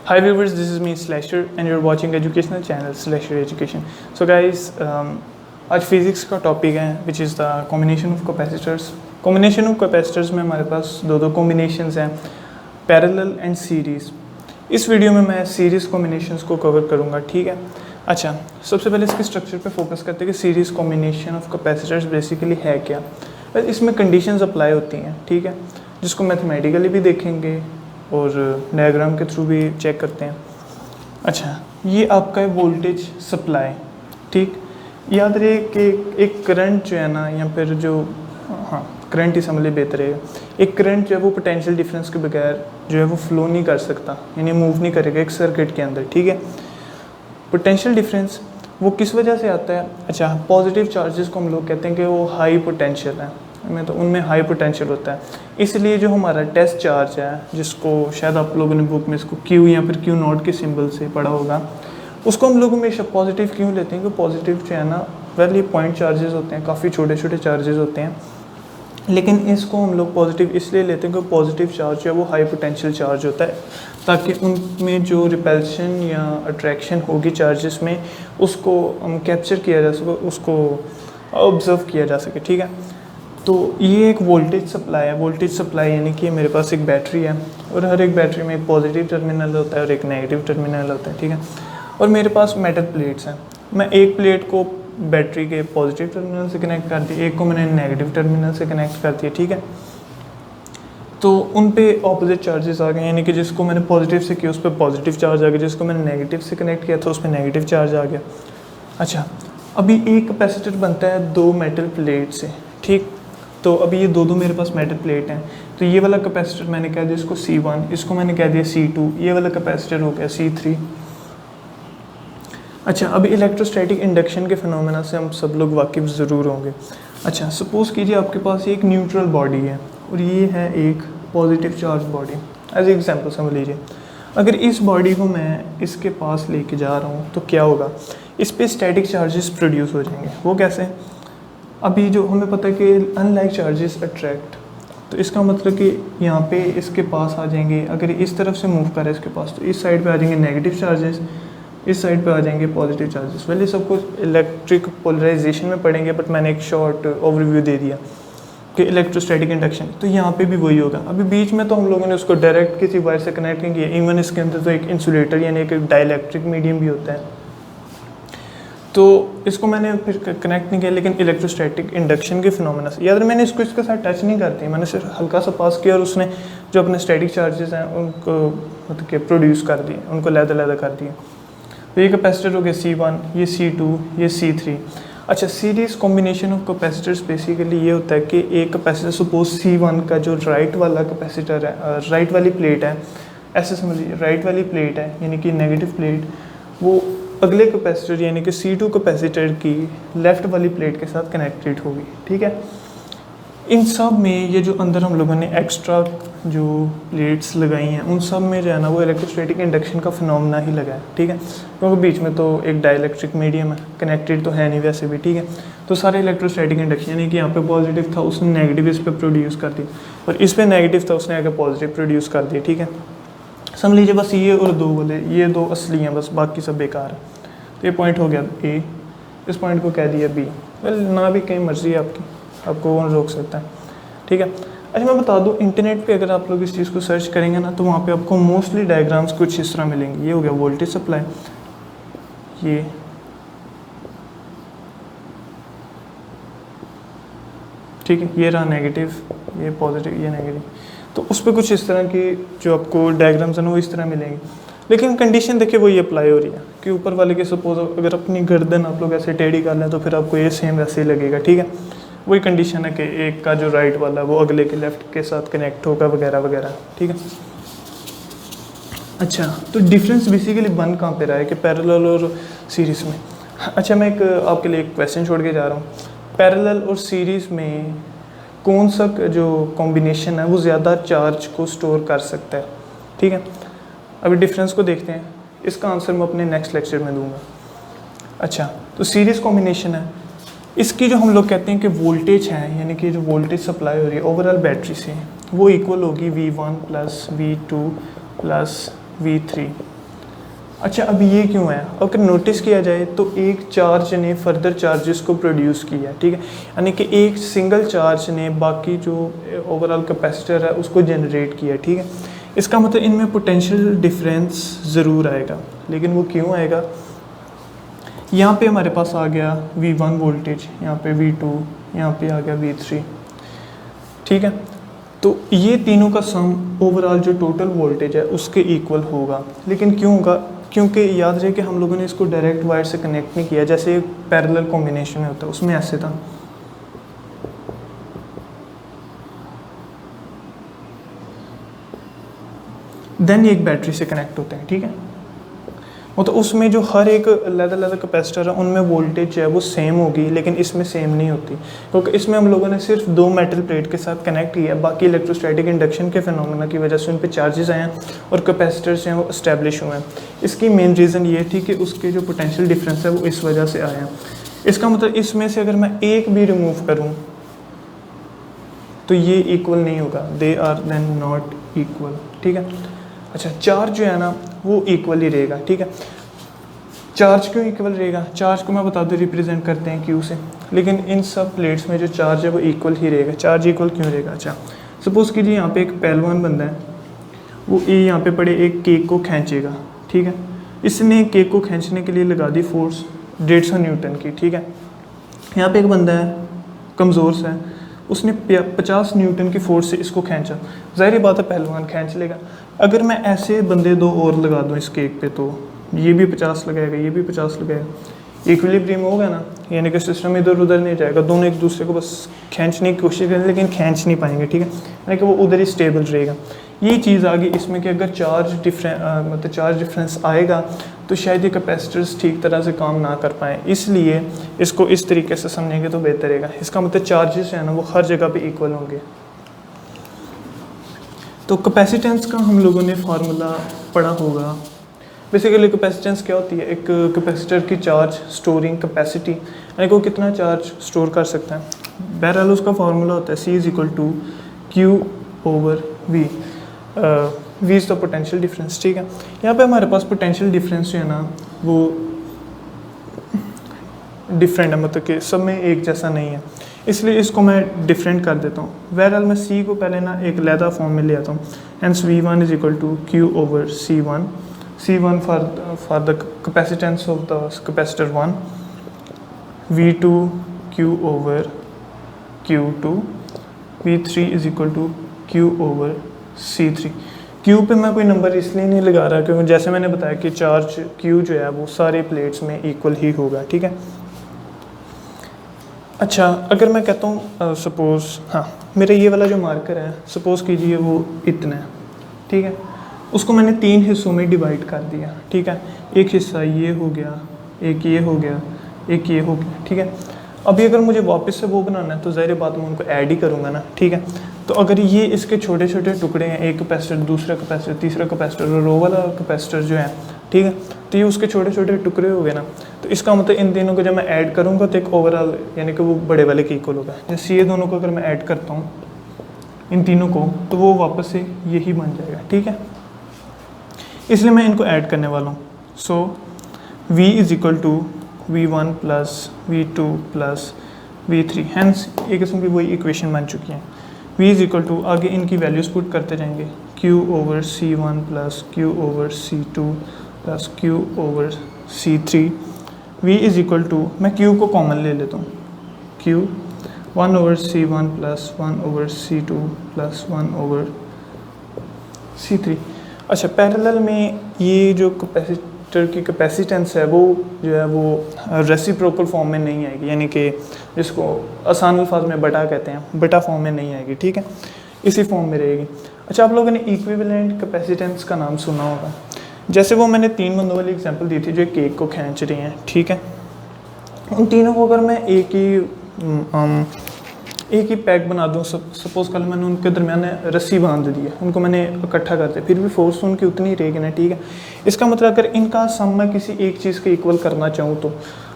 Hi viewers, this is me Slasher and you're watching educational channel Slasher Education. So guys, आज physics का topic है which is the combination of capacitors. Combination of capacitors में हमारे पास दो combinations हैं, parallel and series. इस video में मैं सीरीज़ कॉम्बिनेशंस को कवर करूँगा. ठीक है. अच्छा, सबसे पहले इसके स्ट्रक्चर पे फोकस करते हैं कि series combination of capacitors basically है क्या. इसमें कंडीशंस अप्लाई होती हैं, ठीक है, जिसको मैथमेटिकली भी देखेंगे और डायग्राम के थ्रू भी चेक करते हैं. अच्छा, ये आपका है वोल्टेज सप्लाई. ठीक, याद रहे कि एक करंट जो है ना, या फिर जो करंट ही समझ ले बेहतर है. एक करंट जो है वो पोटेंशियल डिफरेंस के बगैर जो है वो फ्लो नहीं कर सकता, यानी मूव नहीं करेगा एक सर्किट के अंदर. ठीक है. पोटेंशियल डिफरेंस वो किस वजह से आता है? अच्छा, पॉजिटिव चार्जेस को हम लोग कहते हैं कि वो हाई पोटेंशियल है, में तो उनमें हाई पोटेंशियल होता है. इसलिए जो हमारा टेस्ट चार्ज है, जिसको शायद आप लोगों ने बुक में इसको क्यू या फिर क्यू नॉट के सिंबल से पढ़ा होगा, उसको हम लोग हमेशा पॉजिटिव क्यों लेते हैं? कि पॉजिटिव जो है ना, वेल ये पॉइंट चार्जेस होते हैं, काफ़ी छोटे छोटे चार्जेस होते हैं, लेकिन इसको हम लोग पॉजिटिव इसलिए लेते हैं कि पॉजिटिव चार्ज जो है वो हाई पोटेंशियल चार्ज होता है, ताकि उनमें जो रिपल्शन या अट्रैक्शन होगी चार्जेस में, उसको हम कैप्चर किया जा सके, उसको ऑब्जर्व किया जा सके. ठीक है. तो ये एक वोल्टेज सप्लाई है. वोल्टेज सप्लाई यानी कि मेरे पास एक बैटरी है और हर एक बैटरी में एक पॉजिटिव टर्मिनल होता है और एक नेगेटिव टर्मिनल होता है. ठीक है. और मेरे पास मेटल प्लेट्स हैं. मैं एक प्लेट को बैटरी के पॉजिटिव टर्मिनल से कनेक्ट कर दी, एक को मैंने नेगेटिव टर्मिनल से कनेक्ट कर दिया. ठीक है. तो उन पे ऑपोजिट चार्जेस आ गए, यानी कि जिसको मैंने पॉजिटिव से किया उस पर पॉजिटिव चार्ज आ गया, जिसको मैंने नेगेटिव से कनेक्ट किया था उस पर नेगेटिव चार्ज आ गया. अच्छा, अभी एक कैपेसिटर बनता है दो मेटल प्लेट से. ठीक. तो अभी ये दो मेरे पास मेटल प्लेट हैं. तो ये वाला कैपेसिटर मैंने कह दिया इसको C1, इसको मैंने कह दिया C2, ये वाला कैपेसिटर हो गया C3. अच्छा, अभी इलेक्ट्रोस्टैटिक इंडक्शन के फिनोमेना से हम सब लोग वाकिफ़ ज़रूर होंगे. अच्छा, सपोज़ कीजिए आपके पास एक न्यूट्रल बॉडी है और ये है एक positive charge body. As example समझ लीजिए, अगर इस बॉडी को मैं इसके पास लेके जा रहा हूँ तो क्या होगा? इस पर स्टैटिक चार्जेस प्रोड्यूस हो जाएंगे. वो कैसे? अभी जो हमें पता है कि अनलाइक चार्जेस अट्रैक्ट, तो इसका मतलब कि यहाँ पे इसके पास आ जाएंगे, अगर इस तरफ से मूव करे इसके पास तो इस साइड पे आ जाएंगे नेगेटिव चार्जेस, इस साइड पे आ जाएंगे पॉजिटिव चार्जेस. वैसे सब कुछ इलेक्ट्रिक पोलराइजेशन में पढ़ेंगे, बट मैंने एक शॉर्ट ओवरव्यू दे दिया कि इलेक्ट्रोस्टैटिक इंडक्शन. तो यहाँ पे भी वही होगा. अभी बीच में तो हम लोगों ने उसको डायरेक्ट किसी वायर से कनेक्ट नहीं किया. इवन इसके अंदर तो एक इंसुलेटर यानी एक डाइलेक्ट्रिक मीडियम भी होता है, तो इसको मैंने फिर कनेक्ट नहीं किया. लेकिन इलेक्ट्रोस्टैटिक इंडक्शन के फिनोमेना से याद, मैंने इसको इसके साथ टच नहीं करती, मैंने सिर्फ हल्का सा पास किया और उसने जो अपने स्टैटिक चार्जेस हैं उनको मतलब कि प्रोड्यूस कर दिए, उनको लैदा कर दिए. तो ये कैपेसिटर हो गया C1, ये C2, ये C3. अच्छा, series combination of capacitors basically ये होता है कि एक कैपेसिटर सपोज C1 का जो राइट वाला कैपेसिटर है, राइट वाली प्लेट है, ऐसे समझ लीजिए राइट वाली प्लेट है यानी कि नेगेटिव प्लेट, वो अगले कैपेसिटर यानी कि C2 कैपेसिटर की लेफ़्ट वाली प्लेट के साथ कनेक्टेड होगी. ठीक है. इन सब में ये जो अंदर हम लोगों ने एक्स्ट्रा जो प्लेट्स लगाई हैं उन सब में जो है ना वो इलेक्ट्रोस्टैटिक इंडक्शन का फिनोमेना ही लगा है. ठीक है. क्योंकि बीच में तो एक डाइलेक्ट्रिक मीडियम है, कनेक्टेड तो है नहीं वैसे भी. ठीक है. तो सारे इलेक्ट्रोस्टैटिक इंडक्शन यानी कि यहाँ पे पॉजिटिव था उसने नेगेटिव इस पर प्रोड्यूस कर दी, और इस पर नेगेटिव था उसने आगे पॉजिटिव प्रोड्यूस कर दिया. ठीक है. समझ लीजिए बस ये और दो वाले, ये दो असली हैं, बस बाकी सब बेकार है. तो ये पॉइंट हो गया A, इस पॉइंट को कह दिया B. वेल ना भी कहीं मर्जी है आपकी, आपको कौन रोक सकता है. ठीक है. अच्छा, मैं बता दूं, इंटरनेट पे अगर आप लोग इस चीज़ को सर्च करेंगे ना तो वहाँ पे आपको मोस्टली डायग्राम्स कुछ इस तरह मिलेंगे. ये हो गया वोल्टेज सप्लाई, ये ठीक है, ये रहा नेगेटिव, ये पॉजिटिव, ये नेगेटिव. तो उस पर कुछ इस तरह की जो आपको डायग्राम्स हैं वो इस तरह मिलेंगे. लेकिन कंडीशन देखिए वही अप्लाई हो रही है कि ऊपर वाले के सपोज अगर अपनी गर्दन आप लोग ऐसे टेढ़ी कर लें तो फिर आपको ये सेम वैसे ही लगेगा. ठीक है. वही कंडीशन है कि एक का जो राइट वाला वो अगले के लेफ़्ट के साथ कनेक्ट होगा वगैरह वगैरह. ठीक है. अच्छा, तो डिफरेंस बेसिकली बन कहाँ पे रहा है कि पैरेलल और सीरीज़ में. अच्छा, मैं एक आपके लिए एक क्वेश्चन छोड़ के जा रहा हूँ. पैरेलल और सीरीज़ में कौन सा जो कॉम्बिनेशन है वो ज़्यादा चार्ज को स्टोर कर सकता है? ठीक है. अभी डिफरेंस को देखते हैं, इसका आंसर मैं अपने नेक्स्ट लेक्चर में दूंगा. अच्छा, तो सीरीज़ कॉम्बिनेशन है, इसकी जो हम लोग कहते हैं कि वोल्टेज है, यानी कि जो वोल्टेज सप्लाई हो रही है ओवरऑल बैटरी से, वो इक्वल होगी V1 + V2 + V3. अच्छा, अब ये क्यों है? अगर नोटिस किया जाए तो एक चार्ज ने फर्दर चार्जेस को प्रोड्यूस किया, ठीक है, यानी कि एक सिंगल चार्ज ने बाकी जो ओवरऑल कैपेसिटर है उसको जनरेट किया, ठीक है। इसका मतलब इनमें पोटेंशियल डिफरेंस ज़रूर आएगा, लेकिन वो क्यों आएगा? यहाँ पे हमारे पास आ गया V1 वोल्टेज, यहाँ पे V2, यहाँ पे आ गया V3, ठीक है। तो ये तीनों का सम ओवरऑल जो टोटल वोल्टेज है उसके इक्वल होगा। लेकिन क्यों होगा? क्योंकि याद रहे कि हम लोगों ने इसको डायरेक्ट वायर से कनेक्ट नहीं किया, जैसे पैरेलल कॉम्बिनेशन में होता है उसमें ऐसे था। देन एक बैटरी से कनेक्ट होते हैं, ठीक है। वो तो उसमें जो हर एक अलग कैपेसिटर है उनमें वोल्टेज है वो सेम होगी, लेकिन इसमें सेम नहीं होती, क्योंकि इसमें हम लोगों ने सिर्फ 2 मेटल प्लेट के साथ कनेक्ट किया है। बाकी इलेक्ट्रोस्टैटिक इंडक्शन के फिनोमेना की वजह से उन पे चार्जेस आए हैं और कैपेसिटर्स हैं वो इस्टेब्लिश हुए हैं। इसकी मेन रीज़न ये थी कि उसके जो पोटेंशियल डिफरेंस है वो इस वजह से आए हैं। इसका मतलब इसमें से अगर मैं एक भी रिमूव करूँ तो ये इक्वल नहीं होगा, they are then not equal, ठीक है। अच्छा, चार्ज जो है ना वो इक्वल ही रहेगा, ठीक है। चार्ज क्यों इक्वल रहेगा? चार्ज को मैं बता दूँ रिप्रेजेंट करते हैं Q से, लेकिन इन सब प्लेट्स में जो चार्ज है वो इक्वल ही रहेगा। चार्ज इक्वल क्यों रहेगा? अच्छा, सपोज़ कीजिए यहाँ पे एक पहलवान बंदा है, वो यहाँ पे पड़े एक केक को खींचेगा, ठीक है। इसने केक को खींचने के लिए लगा दी फोर्स 150 न्यूटन की, ठीक है। यहाँ पे एक बंदा है कमज़ोर सा है, उसने 50 न्यूटन की फोर्स से इसको खींचा, ज़ाहिर बात है पहलवान खींच लेगा। अगर मैं ऐसे बंदे 2 और लगा दूँ इस केक पे, तो ये भी 50 लगाएगा, ये भी 50 लगाएगा, इक्विलिब्रियम होगा ना, यानी कि सिस्टम इधर उधर नहीं जाएगा, दोनों एक दूसरे को बस खींचने की कोशिश करें लेकिन खींच नहीं पाएंगे, ठीक है, यानी कि वो उधर ही स्टेबल रहेगा। ये चीज़ आ गई इसमें कि अगर चार्ज डिफरेंस आएगा तो शायद ये कैपेसिटर्स ठीक तरह से काम ना कर पाएँ, इसलिए इसको इस तरीके से समझेंगे तो बेहतर रहेगा। इसका मतलब चार्जेस है ना वो हर जगह पे इक्वल होंगे। तो कैपेसिटेंस का हम लोगों ने फार्मूला पढ़ा होगा। बेसिकली कैपेसिटेंस क्या होती है? एक कैपेसिटर की चार्ज स्टोरिंग कैपेसिटी, यानी कि वो कितना चार्ज स्टोर कर सकता है। बहरहाल उसका फार्मूला होता है C=Q/V। V is the potential difference, ठीक है। यहाँ पे हमारे पास पोटेंशियल डिफरेंस जो है ना वो डिफरेंट है, मतलब कि सब में एक जैसा नहीं है, इसलिए इसको मैं डिफरेंट कर देता हूँ। बहरहाल मैं C को पहले ना एक लैदा फॉर्म में ले आता हूँ, hence V1=Q/C1, C1 for the capacitance of the capacitor 1, V2 Q/Q2, V3=Q/C3। Q पे मैं कोई नंबर इसलिए नहीं लगा रहा क्योंकि जैसे मैंने बताया कि चार्ज Q जो है वो सारे प्लेट्स में इक्वल ही होगा, ठीक है। अच्छा, अगर मैं कहता हूँ सपोज़, हाँ, मेरा ये वाला जो मार्कर है सपोज़ कीजिए वो इतना है, ठीक है, उसको मैंने 3 हिस्सों में डिवाइड कर दिया, ठीक है। एक हिस्सा ये हो गया, एक ये हो गया, एक ये हो गया, ठीक है। अभी अगर मुझे वापस से वो बनाना है तो ज़ाहिर बात मैं उनको ऐड ही करूँगा ना, ठीक है। तो अगर ये इसके छोटे छोटे टुकड़े हैं, एक कैपेसिटर, दूसरा कैपेसिटर, तीसरा कैपेसिटर और रो वाला कैपेसिटर जो है, ठीक है, तो ये उसके छोटे छोटे टुकड़े हो गए ना, तो इसका मतलब इन तीनों को जब मैं ऐड करूँगा तो एक ओवरऑल यानी कि वो बड़े वाले के इक्वल होगा। जैसे ये दोनों को अगर मैं ऐड करता हूँ इन तीनों को तो वो वापस से यही बन जाएगा, ठीक है। इसलिए मैं इनको ऐड करने वाला हूँ। सो V=V1 + V2 + V3, हैंस एक किस्म की वही इक्वेशन बन चुकी है। V= आगे इनकी वैल्यूज़ पुट करते जाएंगे, Q/C1 + Q/C2 + Q/C3। V= मैं Q को कॉमन ले लेता हूँ, Q 1/C1 + 1/C2 + 1/C3। अच्छा, पैरेलल में ये जो कैपेसिटर की कैपेसिटेंस है वो जो है वो रेसिप्रोकल फॉर्म में नहीं आएगी, यानी कि जिसको आसान अल्फाज में बटा कहते हैं, बटा फॉर्म में नहीं आएगी, ठीक है, इसी फॉर्म में रहेगी। अच्छा, आप लोगों ने इक्विवेलेंट कैपेसिटेंस का नाम सुना होगा। जैसे वो मैंने 3 बंदों वाली एग्जांपल दी थी जो केक को खींच रही हैं, ठीक है। उन तीनों को अगर मैं एक ही पैक बना दूँ, सपोज़ कल मैंने उनके दरमियान रस्सी बांध दी है, उनको मैंने इकट्ठा कर दिया, फिर भी फोर्स उनकी उतनी रहेगी ना, ठीक है। इसका मतलब अगर इनका सम मैं किसी एक चीज़ के इक्वल करना चाहूँ तो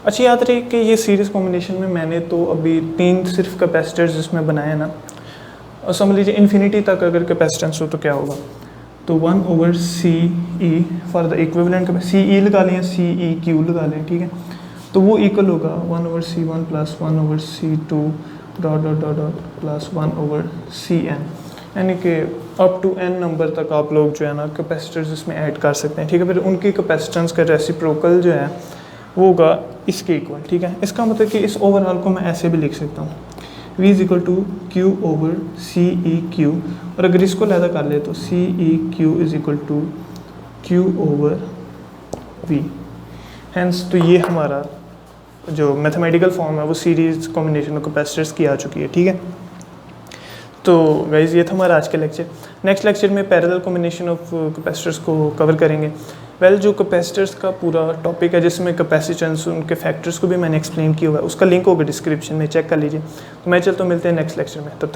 अच्छी याद रही कि ये सीरीज़ कॉम्बिनेशन में मैंने तो अभी 3 सिर्फ कैपेसिटर्स जिसमें बनाए ना, और समझ लीजिए इन्फिनिटी तक अगर कैपेसिटेंस हो तो क्या होगा, तो 1/CE for the equivalent CE लगा लें, CEQ लगा लें, ठीक है। तो वो इक्वल होगा 1/C1 plus 1/C2 dot dot dot dot plus 1/CN, यानी कि अप टू n नंबर तक आप लोग जो है ना कैपेसिटर्स इसमें ऐड कर सकते हैं, ठीक है। फिर उनकी कैपेसिटेंस का रेसिप्रोकल जो है वो होगा इसके इक्वल, ठीक है। इसका मतलब कि इस ओवरऑल को मैं ऐसे भी लिख सकता हूँ, V is equal to Q/CEQ, और अगर इसको लहदा कर ले तो CEQ is equal to Q/V। Hence तो ये हमारा जो मैथमेटिकल फॉर्म है वो सीरीज कॉम्बिनेशन ऑफ कैपेसिटर्स की आ चुकी है, ठीक है। तो गाइज ये था हमारा आज का लेक्चर। नेक्स्ट लेक्चर में पैरेलल कॉम्बिनेशन ऑफ कैपेसिटर्स को कवर करेंगे। वेल जो कैपेसिटर्स का पूरा टॉपिक है जिसमें कैपेसिटेंस उनके फैक्टर्स को भी मैंने एक्सप्लेन किया हुआ है, उसका लिंक होगा डिस्क्रिप्शन में, चेक कर लीजिए। तो मैं चलता हूँ, मिलते हैं नेक्स्ट लेक्चर में, तब तक